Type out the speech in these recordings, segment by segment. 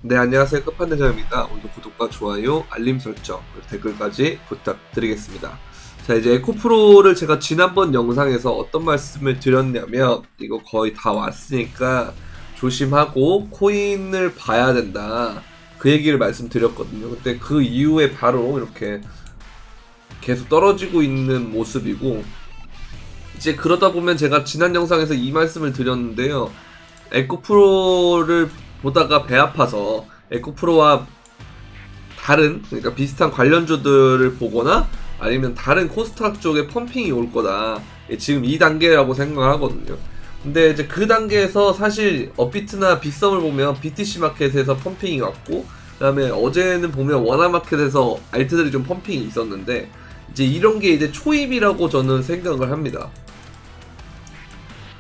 네, 안녕하세요. 끝판대장입니다. 오늘도 구독과 좋아요, 알림 설정, 그리고 댓글까지 부탁드리겠습니다. 자, 이제 에코프로를 제가 지난번 영상에서 어떤 말씀을 드렸냐면, 이거 거의 다 왔으니까 조심하고 코인을 봐야 된다. 그 얘기를 말씀드렸거든요. 근데 그 이후에 바로 이렇게 계속 떨어지고 있는 모습이고, 이제 그러다 보면 제가 지난 영상에서 이 말씀을 드렸는데요. 에코프로를 보다가 배 아파서 에코프로와 다른, 그러니까 비슷한 관련주들을 보거나 아니면 다른 코스닥 쪽에 펌핑이 올 거다. 지금 이 단계라고 생각을 하거든요. 근데 이제 그 단계에서 사실 업비트나 빗썸을 보면 BTC 마켓에서 펌핑이 왔고, 그 다음에 어제는 보면 원화마켓에서 알트들이 좀 펌핑이 있었는데, 이제 이런 게 이제 초입이라고 저는 생각을 합니다.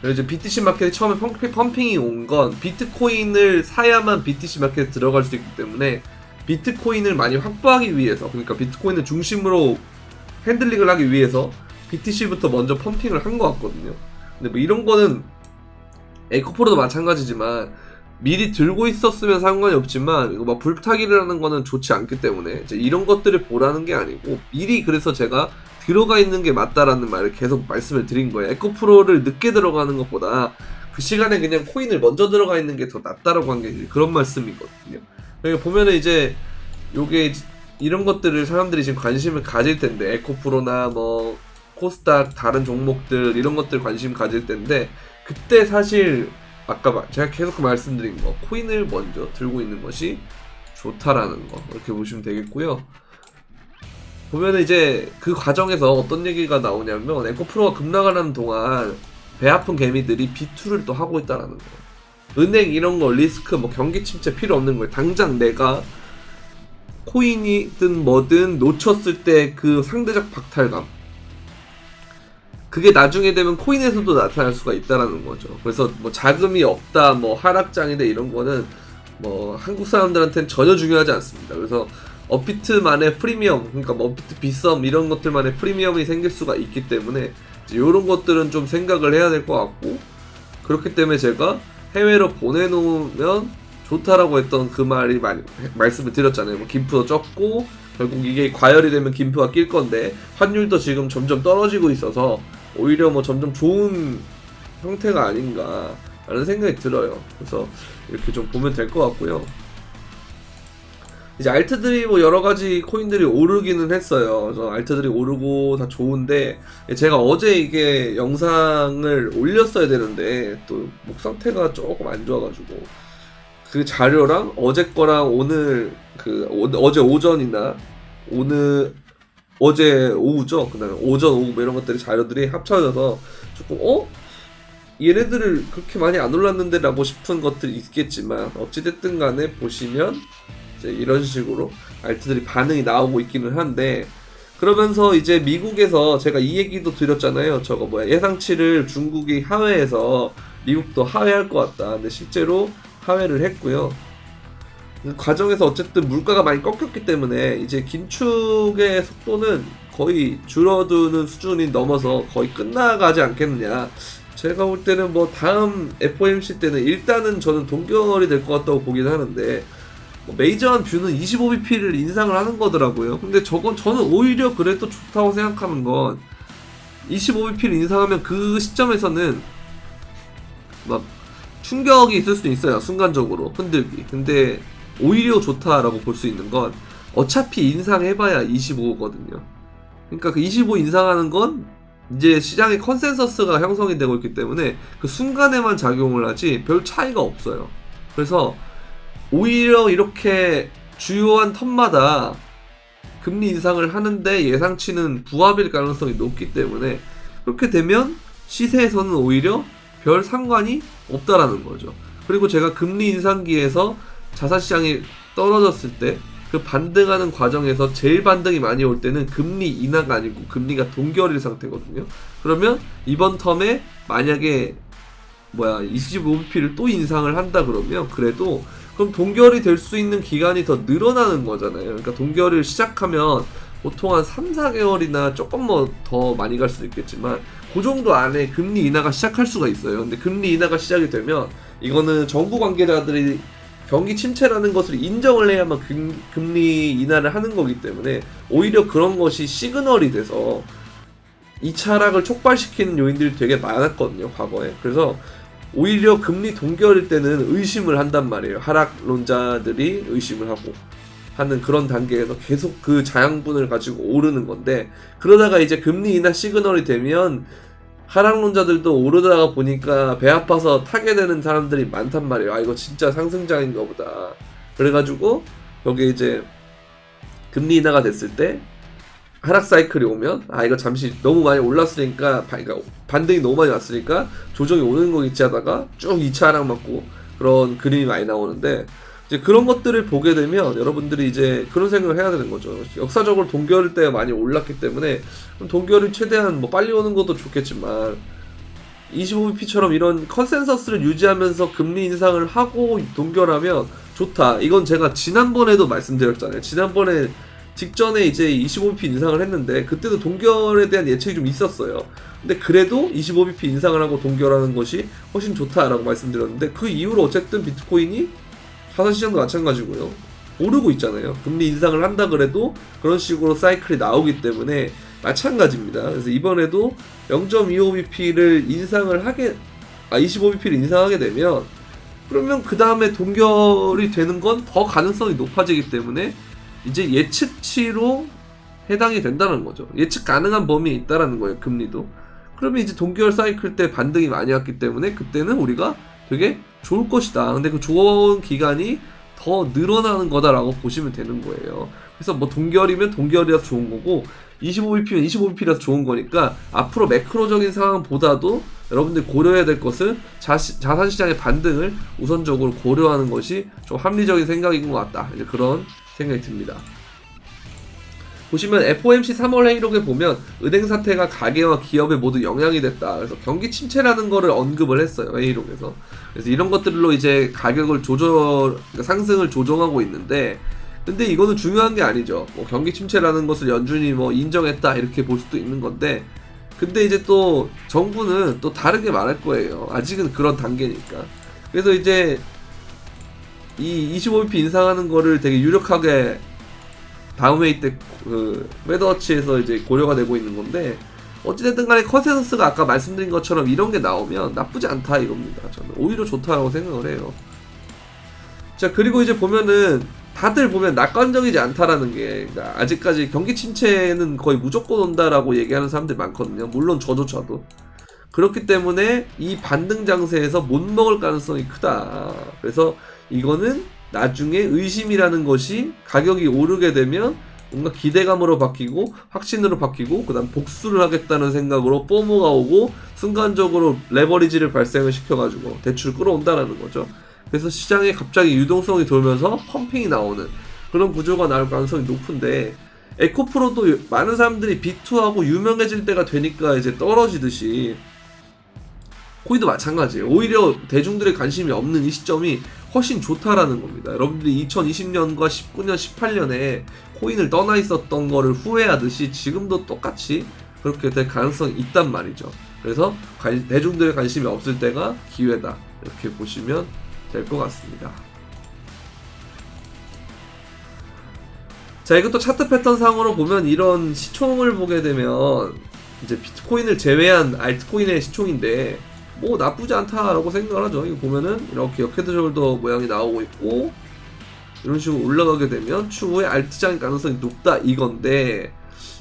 이제 BTC 마켓에 처음에 펌핑이 온 건 비트코인을 사야만 BTC 마켓에 들어갈 수 있기 때문에 비트코인을 많이 확보하기 위해서, 그러니까 비트코인을 중심으로 핸들링을 하기 위해서 BTC부터 먼저 펌핑을 한 것 같거든요. 근데 뭐 이런 거는 에코프로도 마찬가지지만 미리 들고 있었으면 상관이 없지만 이거 막 불타기를 하는 거는 좋지 않기 때문에 이제 이런 것들을 보라는 게 아니고, 미리 그래서 제가 들어가 있는 게 맞다라는 말을 계속 말씀을 드린 거예요. 에코프로를 늦게 들어가는 것보다 그 시간에 그냥 코인을 먼저 들어가 있는 게 더 낫다라고 한 게 그런 말씀이거든요. 그러니까 보면은 이제 요게 이런 것들을 사람들이 지금 관심을 가질 텐데, 에코프로나 뭐 코스닥 다른 종목들 이런 것들 관심 가질 텐데, 그때 사실 아까 제가 계속 말씀드린 거, 코인을 먼저 들고 있는 것이 좋다라는 거, 이렇게 보시면 되겠고요. 보면은 이제 그 과정에서 어떤 얘기가 나오냐면, 에코프로가 급락하는 동안 배 아픈 개미들이 B2를 또 하고 있다라는 거예요. 은행 이런 거 리스크 뭐 경기 침체 필요 없는 거예요. 당장 내가 코인이든 뭐든 놓쳤을 때 그 상대적 박탈감, 그게 나중에 되면 코인에서도 나타날 수가 있다라는 거죠. 그래서 뭐 자금이 없다, 뭐 하락장이다 이런 거는 뭐 한국 사람들한테는 전혀 중요하지 않습니다. 그래서 업비트만의 프리미엄, 그러니까 뭐 업비트 빗썸 이런 것들만의 프리미엄이 생길 수가 있기 때문에 이런 것들은 좀 생각을 해야 될 것 같고, 그렇기 때문에 제가 해외로 보내놓으면 좋다라고 했던 그 말이 많이 말씀을 드렸잖아요. 뭐 김프도 적고 결국 이게 과열이 되면 김프가 낄 건데, 환율도 지금 점점 떨어지고 있어서 오히려 뭐 점점 좋은 형태가 아닌가 라는 생각이 들어요. 그래서 이렇게 좀 보면 될 것 같고요. 이제 알트들이 뭐 여러가지 코인들이 오르기는 했어요. 그래서 알트들이 오르고 다 좋은데, 제가 어제 이게 영상을 올렸어야 되는데 또 목 상태가 조금 안 좋아가지고 그 자료랑 어제 거랑 오늘 어제 오전이나 오늘 어제 오후죠. 그다음에 오전 오후 뭐 이런 것들이 자료들이 합쳐져서 조금 얘네들을 그렇게 많이 안 올랐는데 라고 싶은 것들이 있겠지만, 어찌됐든 간에 보시면 이제 이런 식으로 알트들이 반응이 나오고 있기는 한데, 그러면서 이제 미국에서 제가 이 얘기도 드렸잖아요. 저거 뭐야, 예상치를 중국이 하회해서 미국도 하회할 것 같다. 근데 실제로 하회를 했고요. 그 과정에서 어쨌든 물가가 많이 꺾였기 때문에 이제 긴축의 속도는 거의 줄어드는 수준이 넘어서 거의 끝나가지 않겠느냐. 제가 볼 때는 뭐 다음 FOMC 때는 일단은 저는 동결이 될 것 같다고 보긴 하는데, 뭐 메이저한 뷰는 25bp를 인상을 하는 거더라고요. 근데 저는 오히려 그래도 좋다고 생각하는 건, 25bp를 인상하면 그 시점에서는 막 충격이 있을 수도 있어요. 순간적으로 흔들기. 근데 오히려 좋다라고 볼 수 있는 건, 어차피 인상해봐야 25거든요. 그러니까 그 25 인상하는 건 이제 시장의 컨센서스가 형성이 되고 있기 때문에 그 순간에만 작용을 하지 별 차이가 없어요. 그래서 오히려 이렇게 주요한 턴마다 금리 인상을 하는데 예상치는 부합일 가능성이 높기 때문에, 그렇게 되면 시세에서는 오히려 별 상관이 없다라는 거죠. 그리고 제가 금리 인상기에서 자산시장이 떨어졌을 때 그 반등하는 과정에서 제일 반등이 많이 올 때는 금리 인하가 아니고 금리가 동결일 상태거든요. 그러면 이번 텀에 만약에 25bp를 또 인상을 한다 그러면, 그럼 동결이 될 수 있는 기간이 더 늘어나는 거잖아요. 그러니까 동결을 시작하면 보통 한 3-4개월이나 조금 뭐 더 많이 갈 수도 있겠지만 그 정도 안에 금리 인하가 시작할 수가 있어요. 근데 금리 인하가 시작이 되면 이거는 정부 관계자들이 경기 침체라는 것을 인정을 해야만 금리 인하를 하는 거기 때문에 오히려 그런 것이 시그널이 돼서 2차 하락을 촉발시키는 요인들이 되게 많았거든요, 과거에. 그래서 오히려 금리 동결일 때는 의심을 한단 말이에요. 하락론자들이 의심을 하고 하는 그런 단계에서 계속 그 자양분을 가지고 오르는 건데, 그러다가 이제 금리 인하 시그널이 되면 하락론자들도 오르다가 보니까 배 아파서 타게 되는 사람들이 많단 말이에요. 아, 이거 진짜 상승장인가 보다. 그래가지고 여기 이제 금리 인하가 됐을 때 하락 사이클이 오면, 아, 이거 잠시 너무 많이 올랐으니까, 그러니까 반등이 너무 많이 왔으니까 조정이 오는 거겠지 하다가 쭉 2차 하락 맞고 그런 그림이 많이 나오는데, 이제 그런 것들을 보게 되면 여러분들이 이제 그런 생각을 해야 되는 거죠. 역사적으로 동결 때가 많이 올랐기 때문에 동결이 최대한 뭐 빨리 오는 것도 좋겠지만 25bp처럼 이런 컨센서스를 유지하면서 금리 인상을 하고 동결하면 좋다. 이건 제가 지난번에도 말씀드렸잖아요. 지난번에 직전에 이제 25bp 인상을 했는데 그때도 동결에 대한 예측이 좀 있었어요. 근데 그래도 25bp 인상을 하고 동결하는 것이 훨씬 좋다라고 말씀드렸는데, 그 이후로 어쨌든 비트코인이 자산시장도 마찬가지고요, 오르고 있잖아요. 금리 인상을 한다 그래도 그런 식으로 사이클이 나오기 때문에 마찬가지입니다. 그래서 이번에도 0.25bp를 인상을 하게, 25bp를 인상하게 되면, 그러면 그 다음에 동결이 되는 건 더 가능성이 높아지기 때문에 이제 예측치로 해당이 된다는 거죠. 예측 가능한 범위에 있다라는 거예요, 금리도. 그러면 이제 동결 사이클 때 반등이 많이 왔기 때문에 그때는 우리가 되게 좋을 것이다. 근데 그 좋은 기간이 더 늘어나는 거다라고 보시면 되는 거예요. 그래서 뭐 동결이면 동결이라서 좋은 거고 25bp면 25bp라서 좋은 거니까, 앞으로 매크로적인 상황보다도 여러분들이 고려해야 될 것은 자산시장의 반등을 우선적으로 고려하는 것이 좀 합리적인 생각인 것 같다. 이제 그런 생각이 듭니다. 보시면 FOMC 3월 회의록에 보면 은행 사태가 가계와 기업에 모두 영향이 됐다. 그래서 경기 침체라는 거를 언급을 했어요, 회의록에서. 그래서 이런 것들로 이제 가격을 그러니까 상승을 조정하고 있는데, 근데 이거는 중요한 게 아니죠. 뭐 경기 침체라는 것을 연준이 뭐 인정했다 이렇게 볼 수도 있는 건데, 근데 이제 또 정부는 또 다르게 말할 거예요. 아직은 그런 단계니까. 그래서 이제 이 25bp 인상하는 거를 되게 유력하게 다음 회의 때 그 매더워치에서 이제 고려가 되고 있는 건데, 어찌됐든 간에 컨센서스가 아까 말씀드린 것처럼 이런 게 나오면 나쁘지 않다 이겁니다. 저는 오히려 좋다라고 생각을 해요. 자, 그리고 이제 보면은 다들 보면 낙관적이지 않다라는 게, 그러니까 아직까지 경기 침체는 거의 무조건 온다라고 얘기하는 사람들이 많거든요. 물론 저조차도. 그렇기 때문에 이 반등 장세에서 못 먹을 가능성이 크다. 그래서 이거는 나중에 의심이라는 것이 가격이 오르게 되면 뭔가 기대감으로 바뀌고 확신으로 바뀌고 그다음 복수를 하겠다는 생각으로 포모가 오고 순간적으로 레버리지를 발생을 시켜가지고 대출 끌어온다라는 거죠. 그래서 시장에 갑자기 유동성이 돌면서 펌핑이 나오는 그런 구조가 나올 가능성이 높은데, 에코프로도 많은 사람들이 B2하고 유명해질 때가 되니까 이제 떨어지듯이 코인도 마찬가지예요. 오히려 대중들의 관심이 없는 이 시점이 훨씬 좋다라는 겁니다. 여러분들이 2020년과 19년, 18년에 코인을 떠나 있었던 거를 후회하듯이 지금도 똑같이 그렇게 될 가능성이 있단 말이죠. 그래서 대중들의 관심이 없을 때가 기회다, 이렇게 보시면 될 것 같습니다. 자, 이것도 차트 패턴 상으로 보면 이런 시총을 보게 되면 이제 비트코인을 제외한 알트코인의 시총인데 뭐 나쁘지 않다라고 생각을 하죠. 이거 보면은 이렇게 역헤드숄더 모양이 나오고 있고 이런 식으로 올라가게 되면 추후에 알트장일 가능성이 높다 이건데,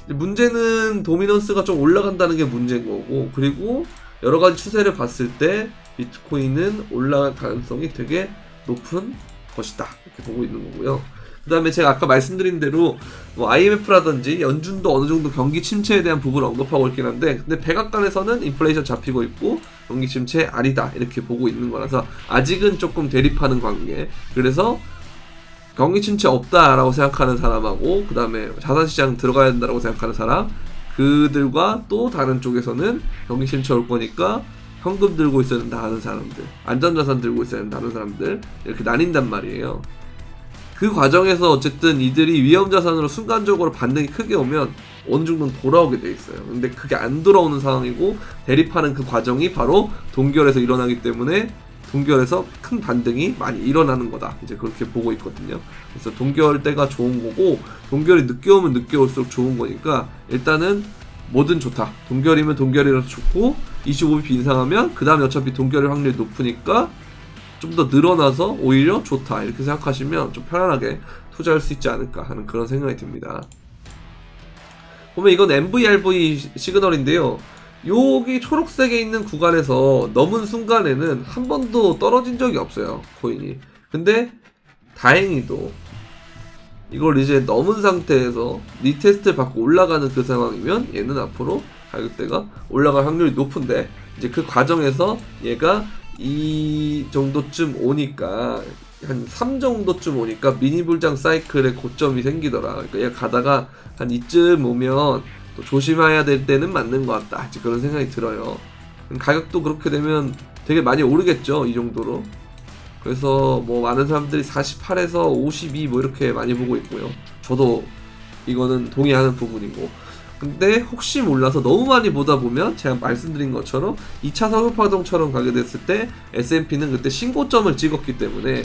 문제는 도미넌스가 좀 올라간다는 게 문제인 거고, 그리고 여러 가지 추세를 봤을 때 비트코인은 올라갈 가능성이 되게 높은 것이다, 이렇게 보고 있는 거고요. 그 다음에 제가 아까 말씀드린 대로 뭐 IMF라든지 연준도 어느 정도 경기 침체에 대한 부분을 언급하고 있긴 한데, 근데 백악관에서는 인플레이션 잡히고 있고 경기 침체 아니다 이렇게 보고 있는 거라서 아직은 조금 대립하는 관계. 그래서 경기 침체 없다라고 생각하는 사람하고 그 다음에 자산시장 들어가야 된다라고 생각하는 사람, 그들과 또 다른 쪽에서는 경기 침체 올 거니까 현금 들고 있어야 된다 하는 사람들, 안전자산 들고 있어야 된다 하는 사람들, 이렇게 나뉜단 말이에요. 그 과정에서 어쨌든 이들이 위험자산으로 순간적으로 반등이 크게 오면 어느 정도는 돌아오게 돼 있어요. 근데 그게 안 돌아오는 상황이고 대립하는 그 과정이 바로 동결에서 일어나기 때문에 동결에서 큰 반등이 많이 일어나는 거다. 이제 그렇게 보고 있거든요. 그래서 동결 때가 좋은 거고, 동결이 늦게 오면 늦게 올수록 좋은 거니까 일단은 뭐든 좋다. 동결이면 동결이라서 좋고 25bp 인상하면 그 다음에 어차피 동결일 확률이 높으니까 좀 더 늘어나서 오히려 좋다. 이렇게 생각하시면 좀 편안하게 투자할 수 있지 않을까 하는 그런 생각이 듭니다. 보면 이건 MVRV 시그널인데요. 여기 초록색에 있는 구간에서 넘은 순간에는 한 번도 떨어진 적이 없어요, 코인이. 근데 다행히도 이걸 이제 넘은 상태에서 리테스트를 받고 올라가는 그 상황이면 얘는 앞으로 가격대가 올라갈 확률이 높은데, 이제 그 과정에서 얘가 이 정도쯤 오니까 한 3 정도쯤 오니까 미니 불장 사이클의 고점이 생기더라. 그러니까 얘가 가다가 한 이쯤 오면 또 조심해야 될 때는 맞는 것 같다. 그런 생각이 들어요. 가격도 그렇게 되면 되게 많이 오르겠죠, 이 정도로. 그래서 뭐 많은 사람들이 48에서 52 뭐 이렇게 많이 보고 있고요. 저도 이거는 동의하는 부분이고. 근데 혹시 몰라서 너무 많이 보다 보면 제가 말씀드린 것처럼 2차 상승파동처럼 가게 됐을 때 S&P는 그때 신고점을 찍었기 때문에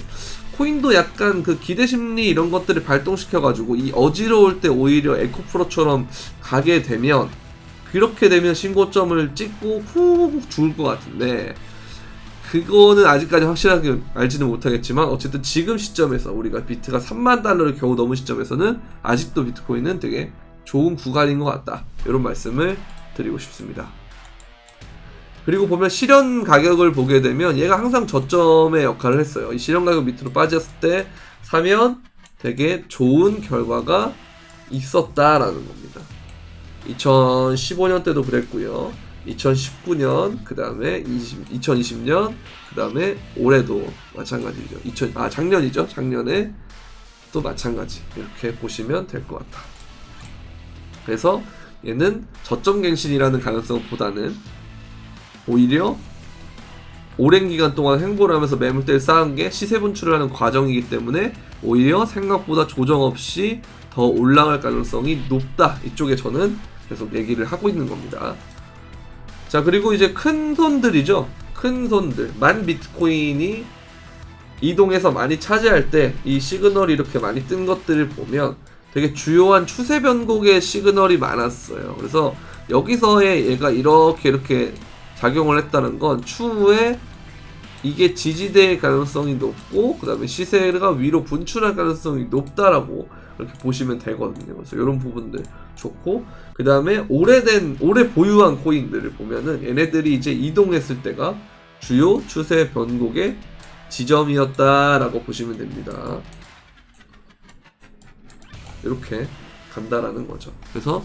코인도 약간 그 기대심리 이런 것들을 발동시켜가지고 이 어지러울 때 오히려 에코프로처럼 가게 되면, 그렇게 되면 신고점을 찍고 훅 죽을 것 같은데, 그거는 아직까지 확실하게 알지는 못하겠지만 어쨌든 지금 시점에서 우리가 비트가 3만 달러를 겨우 넘은 시점에서는 아직도 비트코인은 되게 좋은 구간인 것 같다. 이런 말씀을 드리고 싶습니다. 그리고 보면 실현 가격을 보게 되면 얘가 항상 저점의 역할을 했어요. 이 실현 가격 밑으로 빠졌을 때 사면 되게 좋은 결과가 있었다라는 겁니다. 2015년 때도 그랬고요. 2019년, 그 다음에 2020년, 그 다음에 올해도 마찬가지죠. 작년이죠. 작년에 또 마찬가지. 이렇게 보시면 될 것 같다. 그래서 얘는 저점 갱신이라는 가능성보다는 오히려 오랜 기간 동안 횡보를 하면서 매물대를 쌓은 게 시세 분출을 하는 과정이기 때문에 오히려 생각보다 조정 없이 더 올라갈 가능성이 높다. 이쪽에 저는 계속 얘기를 하고 있는 겁니다. 자, 그리고 이제 큰 손들이죠. 큰 손들. 만 비트코인이 이동해서 많이 차지할 때 이 시그널이 이렇게 많이 뜬 것들을 보면 되게 주요한 추세 변곡의 시그널이 많았어요. 그래서 여기서의 얘가 이렇게 작용을 했다는 건 추후에 이게 지지될 가능성이 높고 그 다음에 시세가 위로 분출할 가능성이 높다라고 그렇게 보시면 되거든요. 그래서 이런 부분들 좋고, 그 다음에 오래 보유한 코인들을 보면은 얘네들이 이제 이동했을 때가 주요 추세 변곡의 지점이었다라고 보시면 됩니다. 이렇게 간다라는 거죠. 그래서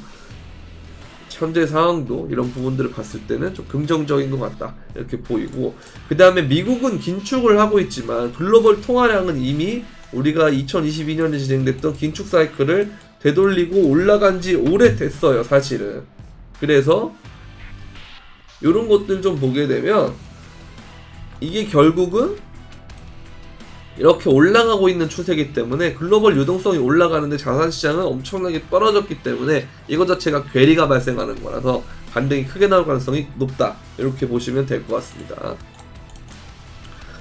현재 상황도 이런 부분들을 봤을 때는 좀 긍정적인 것 같다 이렇게 보이고, 그 다음에 미국은 긴축을 하고 있지만 글로벌 통화량은 이미 우리가 2022년에 진행됐던 긴축 사이클을 되돌리고 올라간 지 오래됐어요, 사실은. 그래서 이런 것들 좀 보게 되면 이게 결국은 이렇게 올라가고 있는 추세이기 때문에 글로벌 유동성이 올라가는데 자산시장은 엄청나게 떨어졌기 때문에 이것 자체가 괴리가 발생하는 거라서 반등이 크게 나올 가능성이 높다, 이렇게 보시면 될 것 같습니다.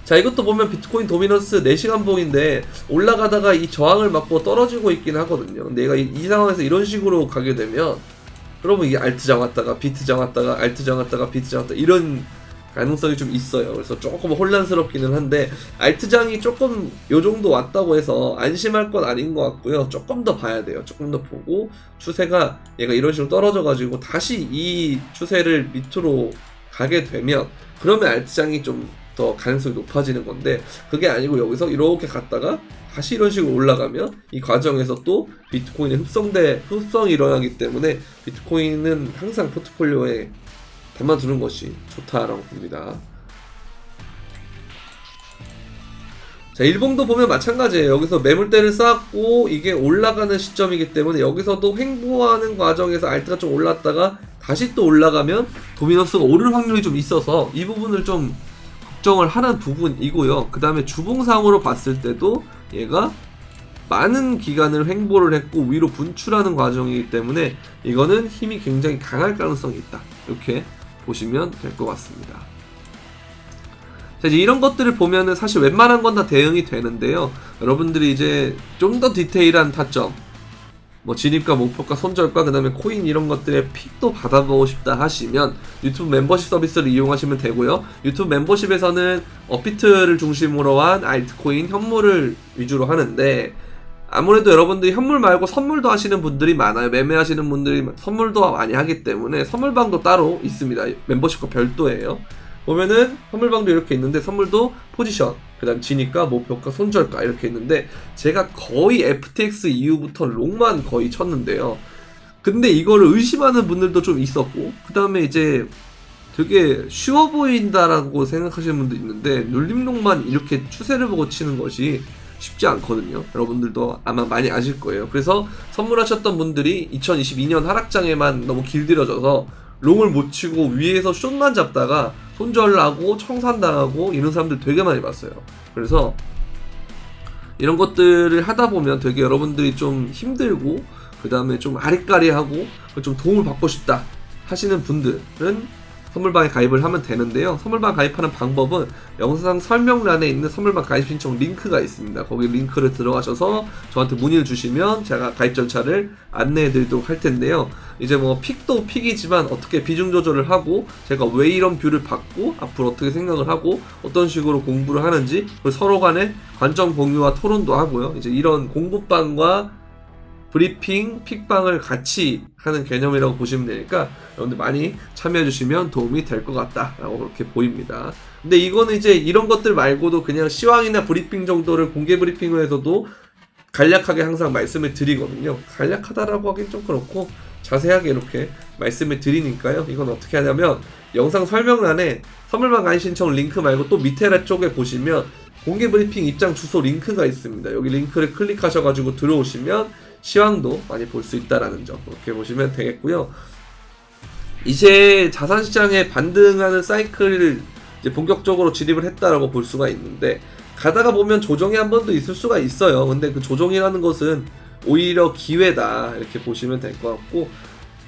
자, 이것도 보면 비트코인 도미넌스 4시간 봉인데 올라가다가 이 저항을 맞고 떨어지고 있긴 하거든요. 근데 얘가 이 상황에서 이런 식으로 가게 되면 그러면 이게 알트장 왔다가 비트장 왔다가 알트장 왔다가 비트장 왔다가 이런 가능성이 좀 있어요. 그래서 조금 혼란스럽기는 한데 알트장이 조금 요정도 왔다고 해서 안심할 건 아닌 것 같고요. 조금 더 봐야 돼요. 조금 더 보고 추세가 얘가 이런 식으로 떨어져가지고 다시 이 추세를 밑으로 가게 되면 그러면 알트장이 좀 더 가능성이 높아지는 건데, 그게 아니고 여기서 이렇게 갔다가 다시 이런 식으로 올라가면 이 과정에서 또 비트코인의 흡성이 일어나기 때문에 비트코인은 항상 포트폴리오에 담아두는 것이 좋다라고 봅니다. 자, 일봉도 보면 마찬가지예요. 여기서 매물대를 쌓았고 이게 올라가는 시점이기 때문에 여기서도 횡보하는 과정에서 알트가 좀 올랐다가 다시 또 올라가면 도미넌스가 오를 확률이 좀 있어서 이 부분을 좀 걱정을 하는 부분이고요. 그 다음에 주봉상으로 봤을 때도 얘가 많은 기간을 횡보를 했고 위로 분출하는 과정이기 때문에 이거는 힘이 굉장히 강할 가능성이 있다, 이렇게 보시면 될 것 같습니다. 자, 이제 이런 것들을 보면은 사실 웬만한 건 다 대응이 되는데요. 여러분들이 이제 좀 더 디테일한 타점, 뭐 진입과 목표가 손절가, 그 다음에 코인 이런 것들의 픽도 받아보고 싶다 하시면 유튜브 멤버십 서비스를 이용하시면 되고요. 유튜브 멤버십에서는 업비트를 중심으로 한 알트코인 현물을 위주로 하는데, 아무래도 여러분들이 현물 말고 선물도 하시는 분들이 많아요. 매매하시는 분들이 선물도 많이 하기 때문에 선물방도 따로 있습니다. 멤버십과 별도예요. 보면은 선물방도 이렇게 있는데, 선물도 포지션, 그 다음 진입가, 목표가, 손절가 이렇게 있는데, 제가 거의 FTX 이후부터 롱만 거의 쳤는데요. 근데 이거를 의심하는 분들도 좀 있었고, 그 다음에 이제 되게 쉬워 보인다라고 생각하시는 분도 있는데, 눌림롱만 이렇게 추세를 보고 치는 것이 쉽지 않거든요. 여러분들도 아마 많이 아실 거예요. 그래서 선물하셨던 분들이 2022년 하락장에만 너무 길들여져서 롱을 못 치고 위에서 숏만 잡다가 손절하고 청산당하고 이런 사람들 되게 많이 봤어요. 그래서 이런 것들을 하다 보면 되게 여러분들이 좀 힘들고, 그 다음에 좀 아리까리하고 좀 도움을 받고 싶다 하시는 분들은 선물방에 가입을 하면 되는데요. 선물방 가입하는 방법은 영상 설명란에 있는 선물방 가입 신청 링크가 있습니다. 거기 링크를 들어가셔서 저한테 문의를 주시면 제가 가입 절차를 안내해 드리도록 할 텐데요. 이제 뭐 픽도 픽이지만 어떻게 비중 조절을 하고, 제가 왜 이런 뷰를 받고 앞으로 어떻게 생각을 하고 어떤 식으로 공부를 하는지, 서로 간에 관점 공유와 토론도 하고요. 이제 이런 공부방과 브리핑, 픽방을 같이 하는 개념이라고 보시면 되니까 여러분들 많이 참여해주시면 도움이 될 것 같다라고 그렇게 보입니다. 근데 이거는 이제 이런 것들 말고도 그냥 시황이나 브리핑 정도를 공개 브리핑에서도 간략하게 항상 말씀을 드리거든요. 간략하다라고 하긴 좀 그렇고 자세하게 이렇게 말씀을 드리니까요. 이건 어떻게 하냐면 영상 설명란에 선물방 가입 신청 링크 말고 또 밑에 쪽에 보시면 공개 브리핑 입장 주소 링크가 있습니다. 여기 링크를 클릭하셔가지고 들어오시면 시황도 많이 볼 수 있다라는 점 이렇게 보시면 되겠고요. 이제 자산시장에 반등하는 사이클을 이제 본격적으로 진입을 했다라고 볼 수가 있는데, 가다가 보면 조정이 한 번도 있을 수가 있어요. 근데 그 조정이라는 것은 오히려 기회다 이렇게 보시면 될 것 같고,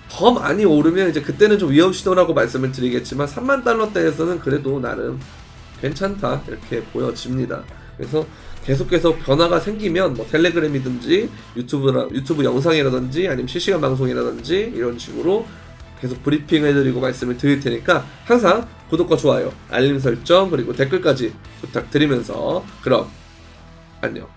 더 많이 오르면 이제 그때는 좀 위험 시도라고 말씀을 드리겠지만 3만 달러대에서는 그래도 나름 괜찮다 이렇게 보여집니다. 그래서 계속해서 변화가 생기면 뭐 텔레그램이든지 유튜브 영상이라든지 아니면 실시간 방송이라든지 이런 식으로 계속 브리핑 해드리고 말씀을 드릴 테니까 항상 구독과 좋아요, 알림 설정, 그리고 댓글까지 부탁드리면서 그럼 안녕.